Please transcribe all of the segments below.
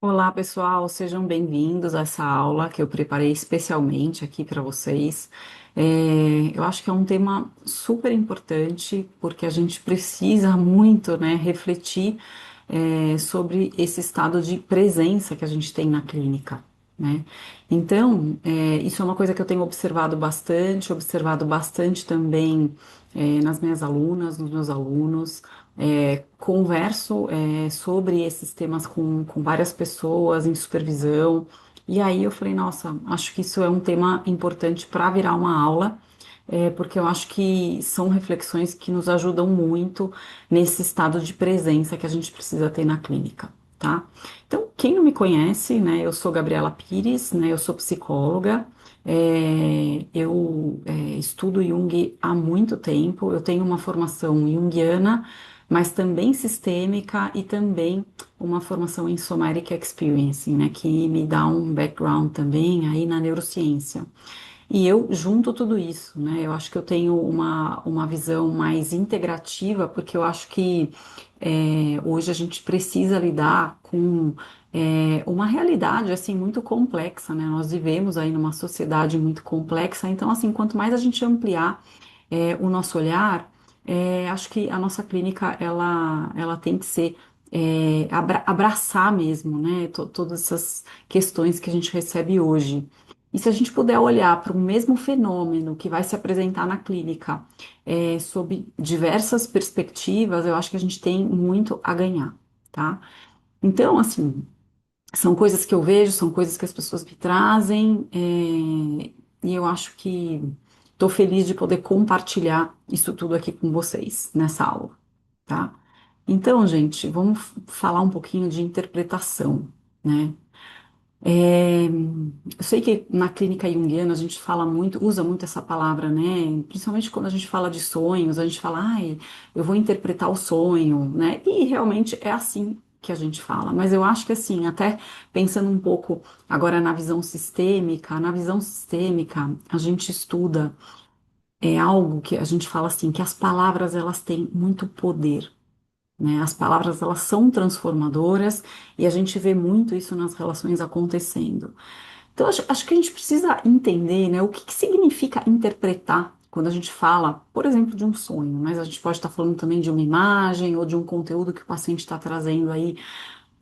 Olá, pessoal, sejam bem-vindos a essa aula que eu preparei especialmente aqui para vocês. Eu acho que é um tema super importante porque a gente precisa muito, né, refletir, sobre esse estado de presença que a gente tem na clínica, né? Então, isso é uma coisa que eu tenho observado bastante também, nas minhas alunas, nos meus alunos. Converso sobre esses temas com várias pessoas em supervisão, e aí eu falei, nossa, acho que isso é um tema importante para virar uma aula, porque eu acho que são reflexões que nos ajudam muito nesse estado de presença que a gente precisa ter na clínica, tá? Então, quem não me conhece, né, eu sou Gabriela Pires, né, eu sou psicóloga. Eu estudo Jung há muito tempo, eu tenho uma formação junguiana, mas também sistêmica e também uma formação em Somatic Experiencing, né, que me dá um background também aí na neurociência. E eu junto tudo isso, né? Eu acho que eu tenho uma visão mais integrativa, porque eu acho que hoje a gente precisa lidar com uma realidade assim muito complexa, né? Nós vivemos aí numa sociedade muito complexa, então assim, quanto mais a gente ampliar o nosso olhar, acho que a nossa clínica ela tem que ser abraçar mesmo, né? Todas essas questões que a gente recebe hoje. E se a gente puder olhar para o mesmo fenômeno que vai se apresentar na clínica, sob diversas perspectivas, eu acho que a gente tem muito a ganhar, tá? Então, assim, são coisas que eu vejo, são coisas que as pessoas me trazem, e eu acho que estou feliz de poder compartilhar isso tudo aqui com vocês nessa aula, tá? Então, gente, vamos falar um pouquinho de interpretação, né? Eu sei que na clínica junguiana a gente fala muito, usa muito essa palavra, né? Principalmente quando a gente fala de sonhos, a gente fala, ai, eu vou interpretar o sonho, né? E realmente é assim que a gente fala. Mas eu acho que assim, até pensando um pouco agora na visão sistêmica, a gente estuda algo que a gente fala assim, que as palavras elas têm muito poder, né? As palavras elas são transformadoras e a gente vê muito isso nas relações acontecendo. Então, acho que a gente precisa entender, né, o que significa interpretar quando a gente fala, por exemplo, de um sonho, mas a gente pode estar falando também de uma imagem ou de um conteúdo que o paciente está trazendo aí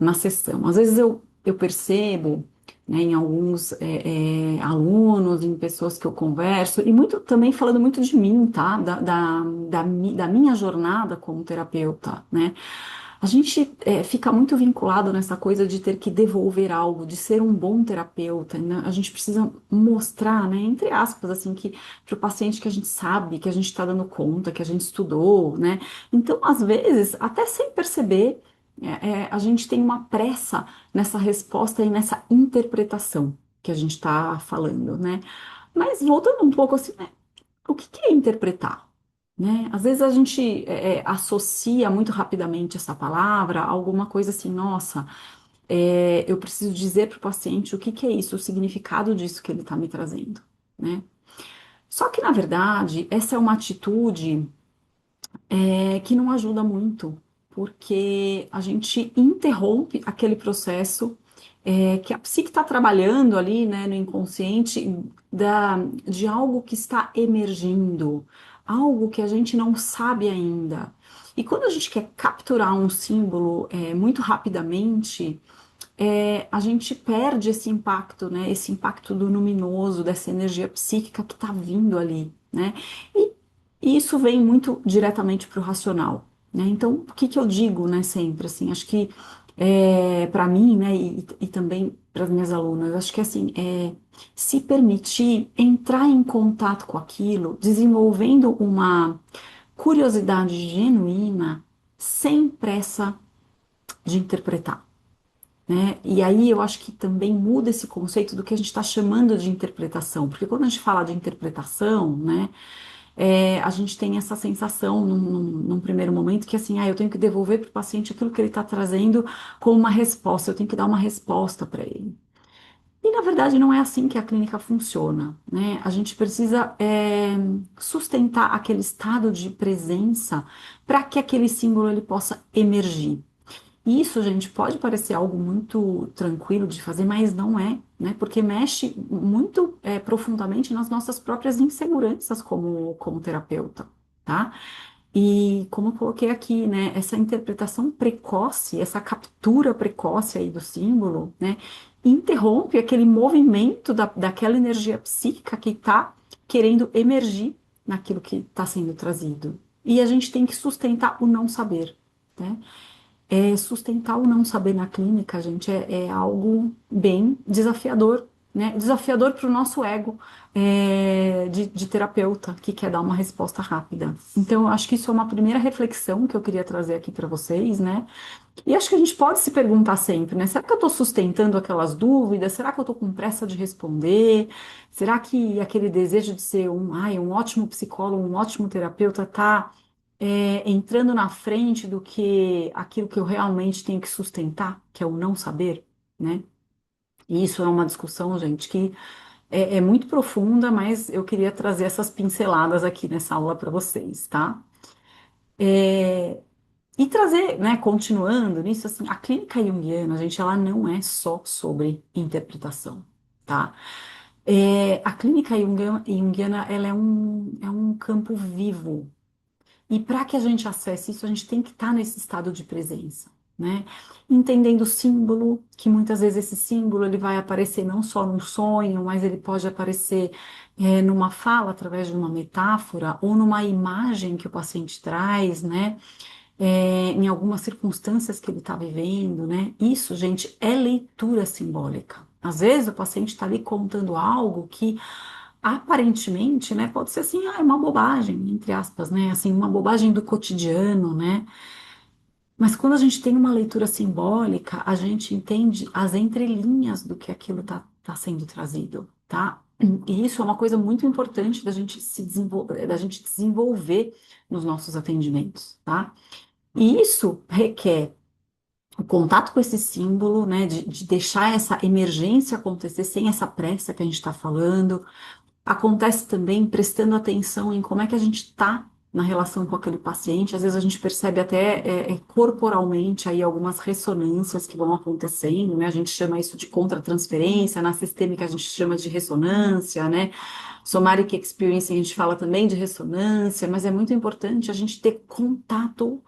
na sessão. Às vezes eu percebo, né, em alguns alunos, em pessoas que eu converso, e muito também falando muito de mim, tá? Da minha jornada como terapeuta, né? A gente fica muito vinculado nessa coisa de ter que devolver algo, de ser um bom terapeuta, né? A gente precisa mostrar, né, entre aspas, assim, que para o paciente que a gente sabe, que a gente está dando conta, que a gente estudou, né? Então, às vezes, até sem perceber, a gente tem uma pressa nessa resposta e nessa interpretação que a gente está falando, né? Mas voltando um pouco assim, né, o que é interpretar? Né? Às vezes a gente associa muito rapidamente essa palavra a alguma coisa assim, nossa, eu preciso dizer para o paciente o que é isso, o significado disso que ele está me trazendo, né? Só que, na verdade, essa é uma atitude que não ajuda muito, porque a gente interrompe aquele processo que a psique está trabalhando ali, né, no inconsciente, de algo que está emergindo, algo que a gente não sabe ainda. E quando a gente quer capturar um símbolo muito rapidamente, a gente perde esse impacto, né, esse impacto do luminoso, dessa energia psíquica que está vindo ali, né? E e isso vem muito diretamente para o racional, né? Então, o que que eu digo, né, sempre, assim, acho que para mim, né, e também para as minhas alunas, acho que assim, se permitir entrar em contato com aquilo, desenvolvendo uma curiosidade genuína, sem pressa de interpretar. Né? E aí eu acho que também muda esse conceito do que a gente está chamando de interpretação, porque quando a gente fala de interpretação, né, a gente tem essa sensação num primeiro momento que assim, eu tenho que devolver para o paciente aquilo que ele está trazendo como uma resposta, eu tenho que dar uma resposta para ele. E na verdade não é assim que a clínica funciona, né? A gente precisa sustentar aquele estado de presença para que aquele símbolo ele possa emergir. E isso, gente, pode parecer algo muito tranquilo de fazer, mas não é, né? Porque mexe muito profundamente nas nossas próprias inseguranças como terapeuta, tá? E como eu coloquei aqui, né, essa interpretação precoce, essa captura precoce aí do símbolo, né, interrompe aquele movimento daquela energia psíquica que está querendo emergir naquilo que está sendo trazido. E a gente tem que sustentar o não saber, né? Sustentar o não saber na clínica, gente, é algo bem desafiador, né? Desafiador para o nosso ego de terapeuta que quer dar uma resposta rápida. Então, eu acho que isso é uma primeira reflexão que eu queria trazer aqui para vocês, né? E acho que a gente pode se perguntar sempre, né? Será que eu estou sustentando aquelas dúvidas? Será que eu estou com pressa de responder? Será que aquele desejo de ser um ótimo psicólogo, um ótimo terapeuta está entrando na frente do que aquilo que eu realmente tenho que sustentar, que é o não saber, né? E isso é uma discussão, gente, que é muito profunda, mas eu queria trazer essas pinceladas aqui nessa aula para vocês, tá? É, e trazer, né, continuando nisso, assim, a clínica junguiana, gente, ela não é só sobre interpretação, tá? A clínica junguiana, ela é um campo vivo. E para que a gente acesse isso, a gente tem que estar nesse estado de presença, né? Entendendo o símbolo, que muitas vezes esse símbolo ele vai aparecer não só num sonho, mas ele pode aparecer numa fala através de uma metáfora ou numa imagem que o paciente traz, né? Em algumas circunstâncias que ele está vivendo, né? Isso, gente, é leitura simbólica. Às vezes o paciente está ali contando algo que aparentemente, né, pode ser assim, é uma bobagem, entre aspas, né? Assim, uma bobagem do cotidiano, né? Mas quando a gente tem uma leitura simbólica, a gente entende as entrelinhas do que aquilo tá sendo trazido, tá? E isso é uma coisa muito importante da gente se desenvolver, da gente desenvolver nos nossos atendimentos, tá? E isso requer o contato com esse símbolo, né, de deixar essa emergência acontecer sem essa pressa que a gente está falando. Acontece também prestando atenção em como é que a gente está na relação com aquele paciente. Às vezes a gente percebe até corporalmente aí algumas ressonâncias que vão acontecendo, né? A gente chama isso de contratransferência, na sistêmica a gente chama de ressonância, né? Somatic Experience a gente fala também de ressonância, mas é muito importante a gente ter contato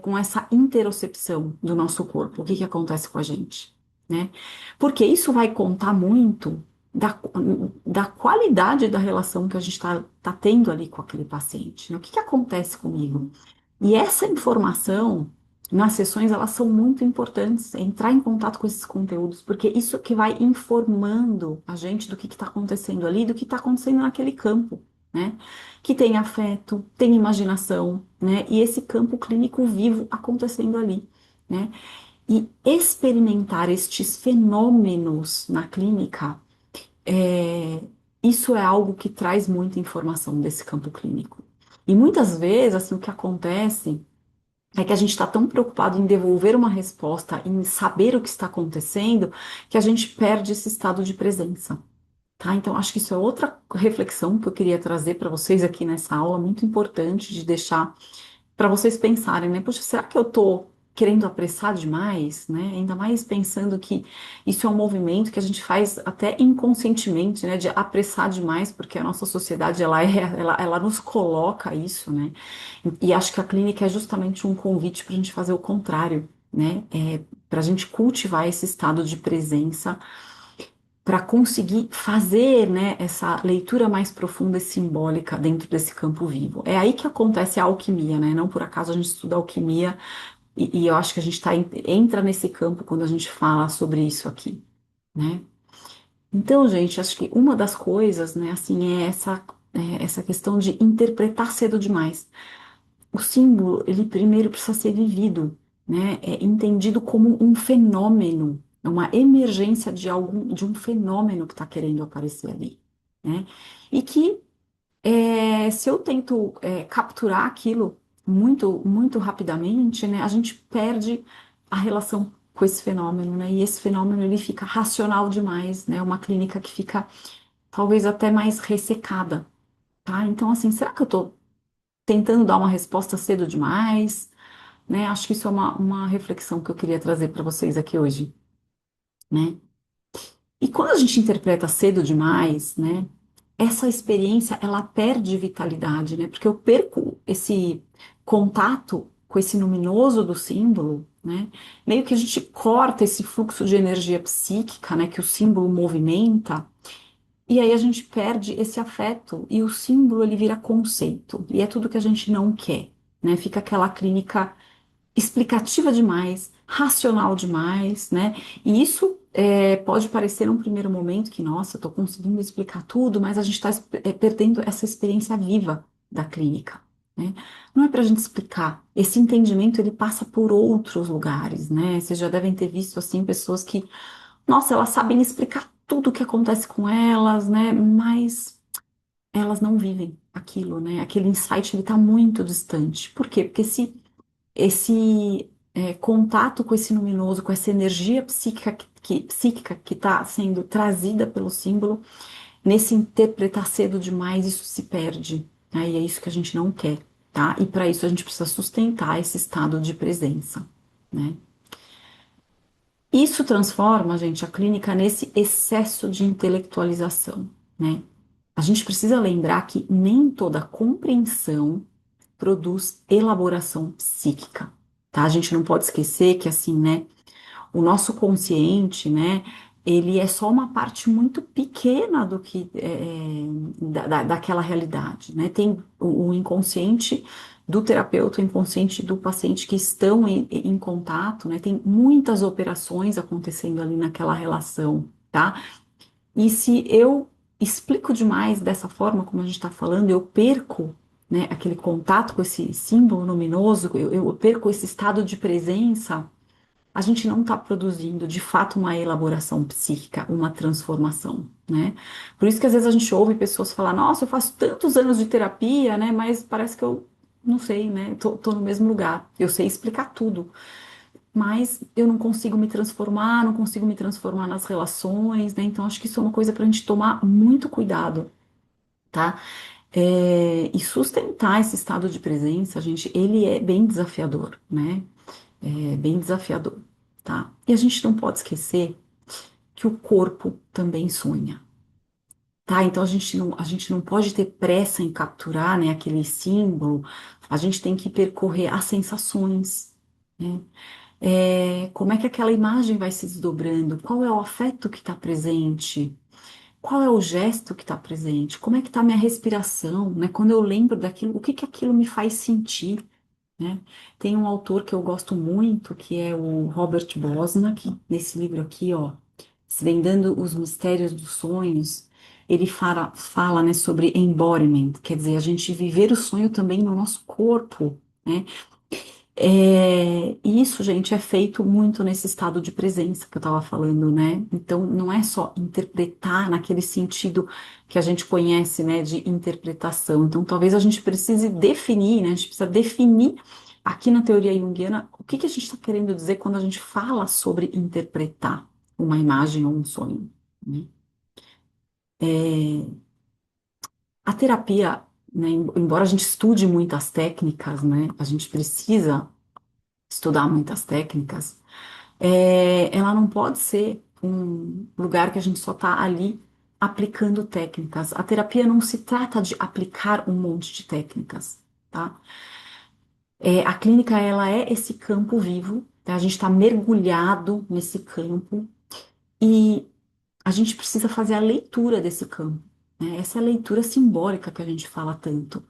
com essa interocepção do nosso corpo. O que que acontece com a gente, né? Porque isso vai contar muito da qualidade da relação que a gente está tendo ali com aquele paciente, né? O que que acontece comigo? E essa informação, nas sessões, elas são muito importantes, entrar em contato com esses conteúdos, porque isso que vai informando a gente do que está acontecendo ali, do que está acontecendo naquele campo, né? Que tem afeto, tem imaginação, né? E esse campo clínico vivo acontecendo ali, né? E experimentar estes fenômenos na clínica é, isso é algo que traz muita informação desse campo clínico. E muitas vezes, assim, o que acontece é que a gente está tão preocupado em devolver uma resposta, em saber o que está acontecendo, que a gente perde esse estado de presença, tá? Então, acho que isso é outra reflexão que eu queria trazer para vocês aqui nessa aula, muito importante de deixar para vocês pensarem, né? Poxa, será que eu tô querendo apressar demais, né? Ainda mais pensando que isso é um movimento que a gente faz até inconscientemente, né? De apressar demais, porque a nossa sociedade ela nos coloca isso, né? E acho que a clínica é justamente um convite para a gente fazer o contrário, né? Para a gente cultivar esse estado de presença para conseguir fazer, né, essa leitura mais profunda e simbólica dentro desse campo vivo. É aí que acontece a alquimia, né? Não por acaso a gente estuda alquimia e eu acho que a gente entra nesse campo quando a gente fala sobre isso aqui, né? Então, gente, acho que uma das coisas, né, assim, essa questão de interpretar cedo demais. O símbolo, ele primeiro precisa ser vivido, né? É entendido como um fenômeno, é uma emergência de um fenômeno que está querendo aparecer ali, né? E que se eu tento capturar aquilo muito rapidamente, né? A gente perde a relação com esse fenômeno, né? E esse fenômeno ele fica racional demais, né? Uma clínica que fica talvez até mais ressecada, tá? Então, assim, será que eu tô tentando dar uma resposta cedo demais? né? Acho que isso é uma reflexão que eu queria trazer para vocês aqui hoje, né? E quando a gente interpreta cedo demais, né? Essa experiência, ela perde vitalidade, né? Porque eu perco esse contato com esse luminoso do símbolo, né? Meio que a gente corta esse fluxo de energia psíquica, né? Que o símbolo movimenta, e aí a gente perde esse afeto, e o símbolo, ele vira conceito, e é tudo que a gente não quer, né? Fica aquela clínica explicativa demais, racional demais, né? E isso pode parecer num primeiro momento que, nossa, estou conseguindo explicar tudo, mas a gente está perdendo essa experiência viva da clínica, né? Não é para a gente explicar. Esse entendimento ele passa por outros lugares, né? Vocês já devem ter visto assim pessoas que, nossa, elas sabem explicar tudo o que acontece com elas, né? Mas elas não vivem aquilo, né? Aquele insight ele está muito distante. Por quê? Porque esse contato com esse luminoso, com essa energia psíquica que está sendo trazida pelo símbolo, nesse interpretar cedo demais, isso se perde, né? E é isso que a gente não quer, tá? E para isso a gente precisa sustentar esse estado de presença, né? Isso transforma, gente, a clínica nesse excesso de intelectualização, né? A gente precisa lembrar que nem toda compreensão produz elaboração psíquica, tá? A gente não pode esquecer que, assim, né, o nosso consciente, né, ele é só uma parte muito pequena do que, daquela realidade, né? Tem o inconsciente do terapeuta, o inconsciente do paciente que estão em contato, né? Tem muitas operações acontecendo ali naquela relação, tá? E se eu explico demais dessa forma, como a gente está falando, eu perco, né, aquele contato com esse símbolo luminoso, eu perco esse estado de presença, a gente não está produzindo de fato uma elaboração psíquica, uma transformação, né? Por isso que às vezes a gente ouve pessoas falar, nossa, eu faço tantos anos de terapia, né? Mas parece que eu não sei, né? Tô no mesmo lugar. Eu sei explicar tudo, mas eu não consigo me transformar, não consigo me transformar nas relações, né? Então, acho que isso é uma coisa para a gente tomar muito cuidado, tá? E sustentar esse estado de presença, gente, ele é bem desafiador, né? É bem desafiador, tá? E a gente não pode esquecer que o corpo também sonha. Tá, então a gente não pode ter pressa em capturar, né, aquele símbolo, a gente tem que percorrer as sensações, né? Como é que aquela imagem vai se desdobrando? Qual é o afeto que está presente? Qual é o gesto que está presente? Como é que está a minha respiração, né? Quando eu lembro daquilo, o que que aquilo me faz sentir, né? Tem um autor que eu gosto muito, que é o Robert Bosnak, nesse livro aqui, ó, Desvendando os Mistérios dos Sonhos, ele fala, né, sobre embodiment, quer dizer, a gente viver o sonho também no nosso corpo, né? E isso, gente, é feito muito nesse estado de presença que eu estava falando, né? Então, não é só interpretar naquele sentido que a gente conhece, né, de interpretação. Então, talvez a gente precise definir, né? A gente precisa definir aqui na teoria junguiana o que que a gente está querendo dizer quando a gente fala sobre interpretar uma imagem ou um sonho, né? A terapia, né, embora a gente estude muitas técnicas, né? A gente precisa estudar muitas técnicas. Ela não pode ser um lugar que a gente só está ali aplicando técnicas. A terapia não se trata de aplicar um monte de técnicas, tá? A clínica, ela é esse campo vivo, tá? A gente está mergulhado nesse campo e a gente precisa fazer a leitura desse campo, né? Essa é a leitura simbólica que a gente fala tanto.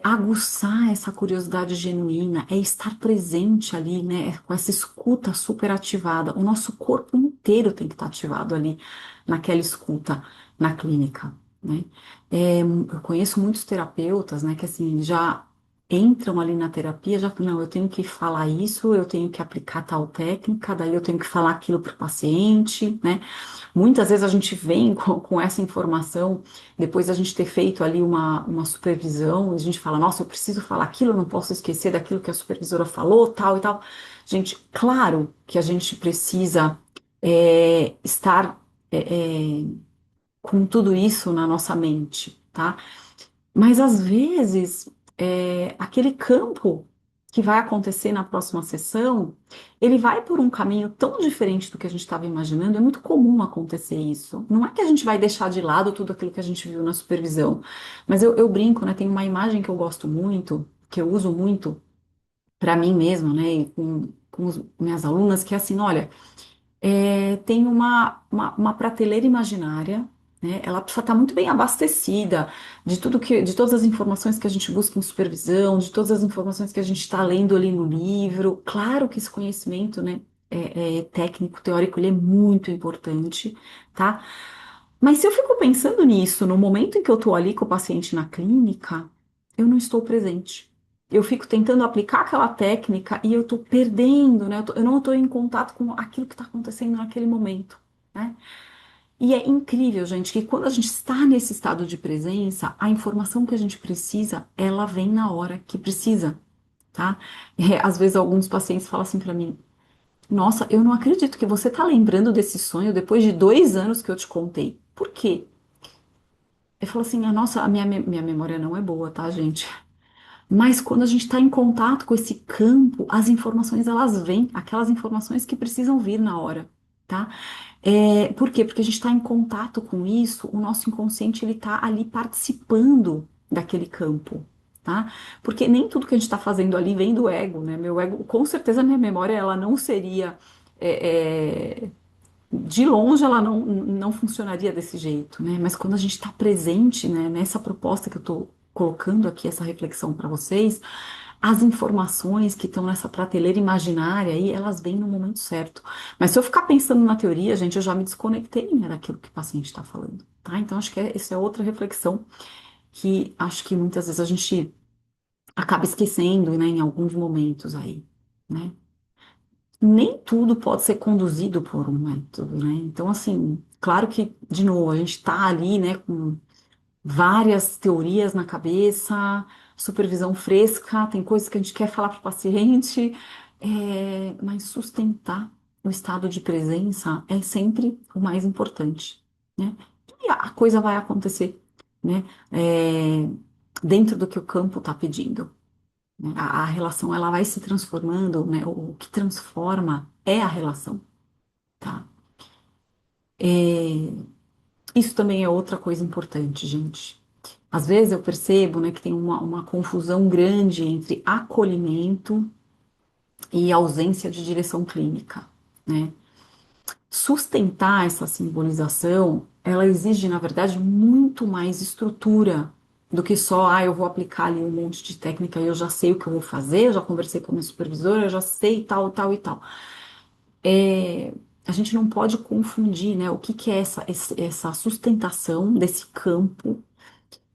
Aguçar essa curiosidade genuína, é estar presente ali, né, com essa escuta super ativada. O nosso corpo inteiro tem que estar ativado ali naquela escuta na clínica, né? Eu conheço muitos terapeutas, né, que assim já entram ali na terapia, já não, eu tenho que falar isso, eu tenho que aplicar tal técnica, daí eu tenho que falar aquilo para o paciente, né? Muitas vezes a gente vem com essa informação, depois a gente ter feito ali uma supervisão, a gente fala, nossa, eu preciso falar aquilo, eu não posso esquecer daquilo que a supervisora falou, tal e tal. Gente, claro que a gente precisa estar com tudo isso na nossa mente, tá? Mas às vezes aquele campo que vai acontecer na próxima sessão, ele vai por um caminho tão diferente do que a gente estava imaginando, é muito comum acontecer isso. Não é que a gente vai deixar de lado tudo aquilo que a gente viu na supervisão, mas eu brinco, né? Tem uma imagem que eu gosto muito, que eu uso muito para mim mesma, né? E com minhas alunas, que é assim, olha. Tem uma prateleira imaginária, né? Ela precisa estar muito bem abastecida de todas as informações que a gente busca em supervisão, de todas as informações que a gente está lendo ali no livro. Claro que esse conhecimento, né, técnico, teórico, ele é muito importante, tá? Mas se eu fico pensando nisso no momento em que eu estou ali com o paciente na clínica, eu não estou presente. Eu fico tentando aplicar aquela técnica e eu estou perdendo, né? Eu não estou em contato com aquilo que está acontecendo naquele momento, né? E é incrível, gente, que quando a gente está nesse estado de presença, a informação que a gente precisa, ela vem na hora que precisa, tá? Às vezes alguns pacientes falam assim para mim: Nossa, eu não acredito que você está lembrando desse sonho depois de 2 anos que eu te contei. Por quê? Eu falo assim: Nossa, minha memória não é boa, tá, gente? Mas quando a gente está em contato com esse campo, as informações elas vêm, aquelas informações que precisam vir na hora, tá? Por quê? Porque a gente está em contato com isso, o nosso inconsciente ele está ali participando daquele campo, tá? Porque nem tudo que a gente está fazendo ali vem do ego, né? Meu ego, com certeza, minha memória ela não seria de longe ela não funcionaria desse jeito, né? Mas quando a gente está presente, né, nessa proposta que eu estou colocando aqui, essa reflexão para vocês, as informações que estão nessa prateleira imaginária aí, elas vêm no momento certo. Mas se eu ficar pensando na teoria, gente, eu já me desconectei, né, daquilo que o paciente está falando, tá? Então acho que essa é outra reflexão que acho que muitas vezes a gente acaba esquecendo, né, em alguns momentos aí, né? Nem tudo pode ser conduzido por um método, né? Então, assim, claro que, de novo, a gente está ali, né, com várias teorias na cabeça, supervisão fresca, tem coisas que a gente quer falar para o paciente, mas sustentar o estado de presença é sempre o mais importante, né? E a coisa vai acontecer, né? É, dentro do que o campo está pedindo, né? A relação ela vai se transformando, né? O que transforma é a relação, tá? Isso também é outra coisa importante, gente. Às vezes eu percebo, né, que tem uma confusão grande entre acolhimento e ausência de direção clínica, né? Sustentar essa simbolização, ela exige, na verdade, muito mais estrutura do que só, eu vou aplicar ali um monte de técnica e eu já sei o que eu vou fazer, eu já conversei com a minha supervisora, eu já sei tal, tal e tal. A gente não pode confundir, né, o que que é essa sustentação desse campo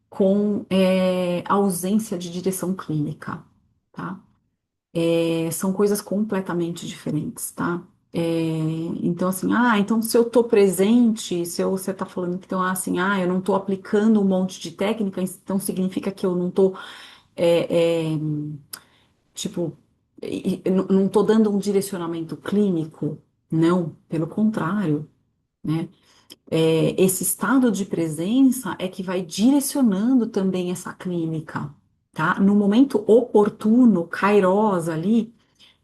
com a ausência de direção clínica, tá? São coisas completamente diferentes, tá? É, então, assim, então se eu tô presente, se você tá falando que então, assim, eu não tô aplicando um monte de técnica, então significa que eu não tô, é, é, tipo, não tô dando um direcionamento clínico? Não, pelo contrário, né? Esse estado de presença é que vai direcionando também essa clínica, tá? No momento oportuno, kairos ali,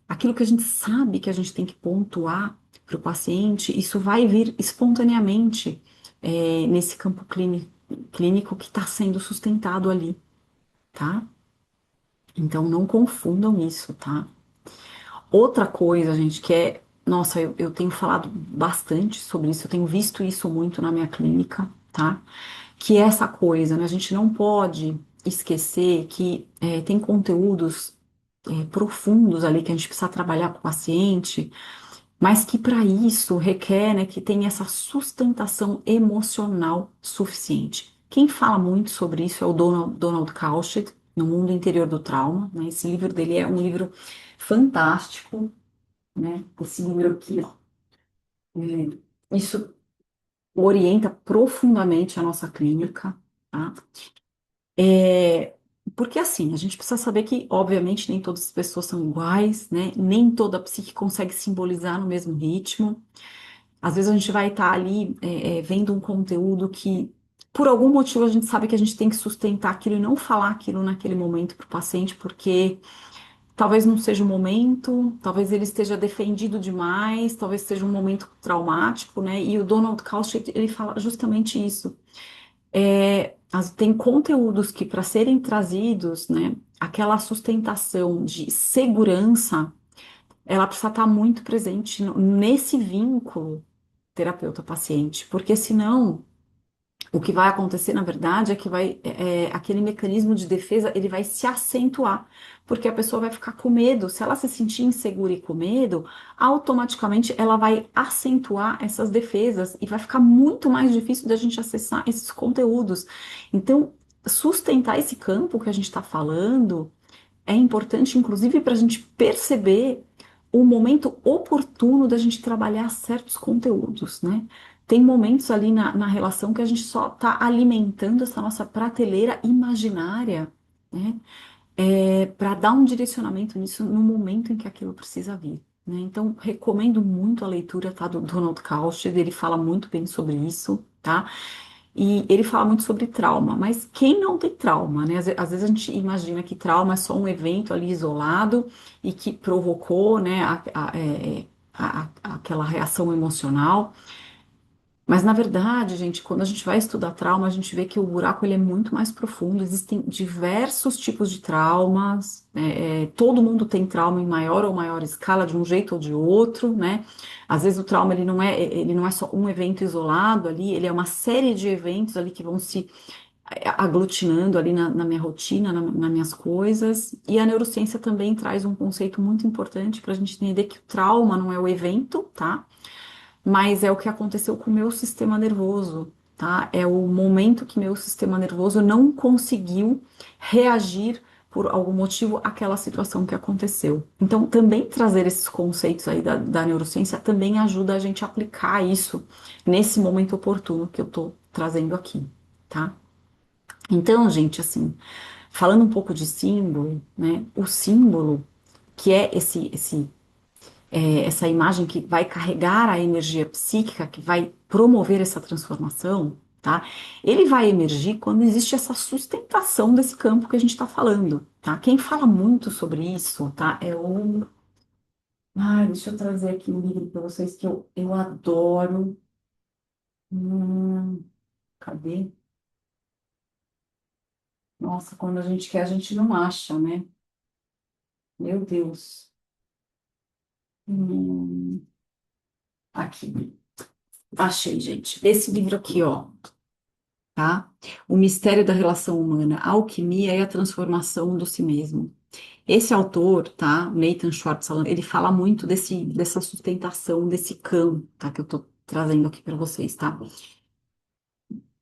aquilo que a gente sabe que a gente tem que pontuar para o paciente, isso vai vir espontaneamente, nesse campo clínico que está sendo sustentado ali, tá? Então não confundam isso, tá? Outra coisa, gente, que nossa, eu tenho falado bastante sobre isso, eu tenho visto isso muito na minha clínica, tá? Que é essa coisa, né? A gente não pode esquecer que tem conteúdos profundos ali que a gente precisa trabalhar com o paciente, mas que para isso requer, né, que tenha essa sustentação emocional suficiente. Quem fala muito sobre isso é o Donald Kauschit, No Mundo Interior do Trauma, né? Esse livro dele é um livro fantástico, né? Esse livro aqui, ó, isso orienta profundamente a nossa clínica, tá? Porque assim, a gente precisa saber que, obviamente, nem todas as pessoas são iguais, né? Nem toda psique consegue simbolizar no mesmo ritmo. Às vezes a gente vai estar ali vendo um conteúdo que, por algum motivo, a gente sabe que a gente tem que sustentar aquilo e não falar aquilo naquele momento para o paciente, porque talvez não seja o momento, talvez ele esteja defendido demais, talvez seja um momento traumático, né? E o Donald Kauschit, ele fala justamente isso. Tem conteúdos que, para serem trazidos, né, aquela sustentação de segurança, ela precisa estar muito presente nesse vínculo terapeuta-paciente, porque senão o que vai acontecer, na verdade, é que aquele mecanismo de defesa ele vai se acentuar, porque a pessoa vai ficar com medo. Se ela se sentir insegura e com medo, automaticamente ela vai acentuar essas defesas e vai ficar muito mais difícil da gente acessar esses conteúdos. Então, sustentar esse campo que a gente está falando é importante, inclusive, para a gente perceber o momento oportuno da gente trabalhar certos conteúdos, né? Tem momentos ali na relação que a gente só está alimentando essa nossa prateleira imaginária, né? Para dar um direcionamento nisso no momento em que aquilo precisa vir, né? Então, recomendo muito a leitura, tá, do Donald Kausch, ele fala muito bem sobre isso, tá? E ele fala muito sobre trauma, mas quem não tem trauma, né? Às vezes a gente imagina que trauma é só um evento ali isolado e que provocou, né, aquela reação emocional. Mas na verdade, gente, quando a gente vai estudar trauma, a gente vê que o buraco ele é muito mais profundo. Existem diversos tipos de traumas. Todo mundo tem trauma em maior ou maior escala, de um jeito ou de outro, né? Às vezes o trauma ele não é só um evento isolado ali, ele é uma série de eventos ali que vão se aglutinando ali na minha rotina, nas minhas coisas. E a neurociência também traz um conceito muito importante para a gente entender que o trauma não é o evento, tá? Mas é o que aconteceu com o meu sistema nervoso, tá? É o momento que meu sistema nervoso não conseguiu reagir por algum motivo àquela situação que aconteceu. Então, também trazer esses conceitos aí da neurociência também ajuda a gente a aplicar isso nesse momento oportuno que eu tô trazendo aqui, tá? Então, gente, assim, falando um pouco de símbolo, né? O símbolo, que é essa imagem que vai carregar a energia psíquica, que vai promover essa transformação, tá? Ele vai emergir quando existe essa sustentação desse campo que a gente está falando, tá? Quem fala muito sobre isso, tá? É o. Ai, deixa eu trazer aqui um livro para vocês que eu adoro. Cadê? Nossa, quando a gente quer, a gente não acha, né? Meu Deus. Hum, aqui. Achei, gente. Esse livro aqui, ó. Tá? O mistério da relação humana, a alquimia e a transformação do si mesmo. Esse autor, tá? Nathan Schwartz, ele fala muito dessa sustentação, desse campo, tá? Que eu tô trazendo aqui para vocês, tá?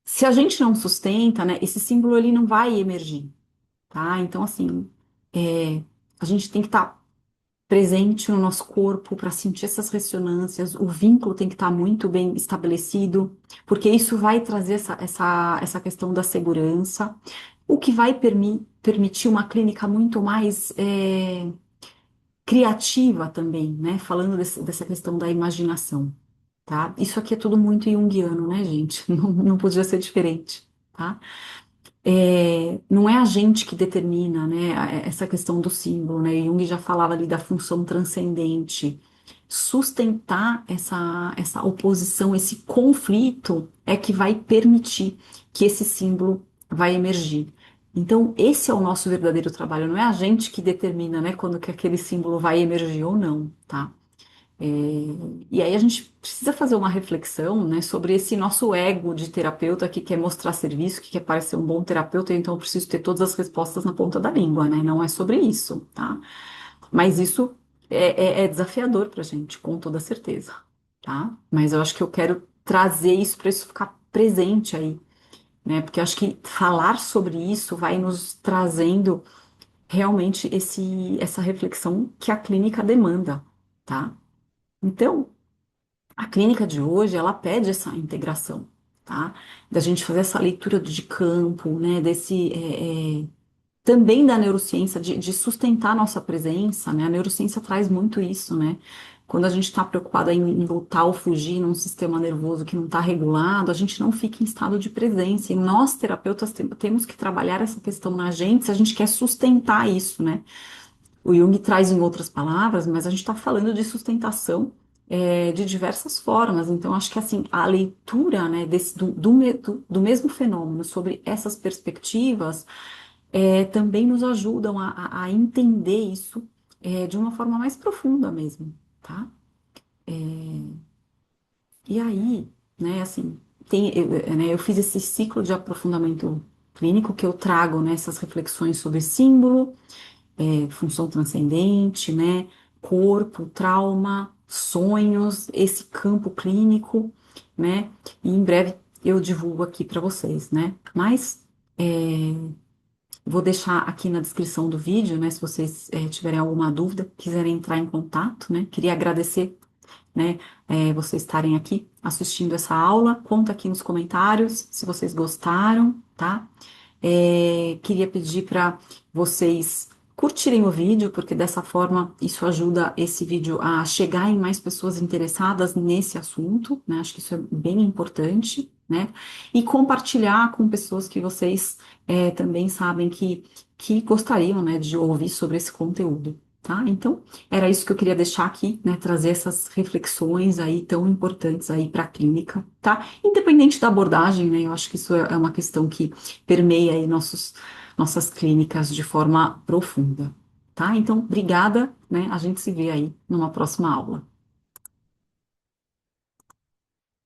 Se a gente não sustenta, né? Esse símbolo ele não vai emergir, tá? Então, assim, a gente tem que estar presente no nosso corpo para sentir essas ressonâncias, o vínculo tem que estar muito bem estabelecido, porque isso vai trazer essa questão da segurança, o que vai permitir uma clínica muito mais criativa também, né? Falando dessa questão da imaginação, tá? Isso aqui é tudo muito junguiano, né, gente? Não podia ser diferente, tá? Não é a gente que determina, né, essa questão do símbolo, né? Jung já falava ali da função transcendente. Sustentar essa oposição, esse conflito é que vai permitir que esse símbolo vai emergir. Então, esse é o nosso verdadeiro trabalho, não é a gente que determina, né, quando que aquele símbolo vai emergir ou não, tá? É, e aí a gente precisa fazer uma reflexão, né, sobre esse nosso ego de terapeuta que quer mostrar serviço, que quer parecer um bom terapeuta, então eu preciso ter todas as respostas na ponta da língua, né? Não é sobre isso, tá? Mas isso é desafiador pra gente, com toda certeza, tá? Mas eu acho que eu quero trazer isso para isso ficar presente aí, né? Porque eu acho que falar sobre isso vai nos trazendo realmente essa reflexão que a clínica demanda, tá? Então, a clínica de hoje, ela pede essa integração, tá? Da gente fazer essa leitura de campo, né? Também da neurociência, de sustentar a nossa presença, né? A neurociência traz muito isso, né? Quando a gente está preocupada em lutar ou fugir num sistema nervoso que não está regulado, a gente não fica em estado de presença. E nós, terapeutas, temos que trabalhar essa questão na gente se a gente quer sustentar isso, né? O Jung traz em outras palavras, mas a gente está falando de sustentação de diversas formas. Então, acho que assim, a leitura, né, do mesmo fenômeno sobre essas perspectivas também nos ajudam a entender isso de uma forma mais profunda mesmo, tá? E aí, né, assim, eu fiz esse ciclo de aprofundamento clínico que eu trago nessas reflexões sobre símbolo, função transcendente, né, corpo, trauma, sonhos, esse campo clínico, né, e em breve eu divulgo aqui para vocês, né, mas vou deixar aqui na descrição do vídeo, né, se vocês tiverem alguma dúvida, quiserem entrar em contato, né, queria agradecer, né, vocês estarem aqui assistindo essa aula, conta aqui nos comentários se vocês gostaram, tá? Queria pedir para vocês curtirem o vídeo, porque dessa forma isso ajuda esse vídeo a chegar em mais pessoas interessadas nesse assunto, né? Acho que isso é bem importante, né? E compartilhar com pessoas que vocês também sabem que gostariam, né, de ouvir sobre esse conteúdo. Tá? Então, era isso que eu queria deixar aqui, né? Trazer essas reflexões aí tão importantes aí para a clínica, tá? Independente da abordagem, né? Eu acho que isso é uma questão que permeia aí nossas clínicas de forma profunda, tá? Então, obrigada, né? A gente se vê aí numa próxima aula.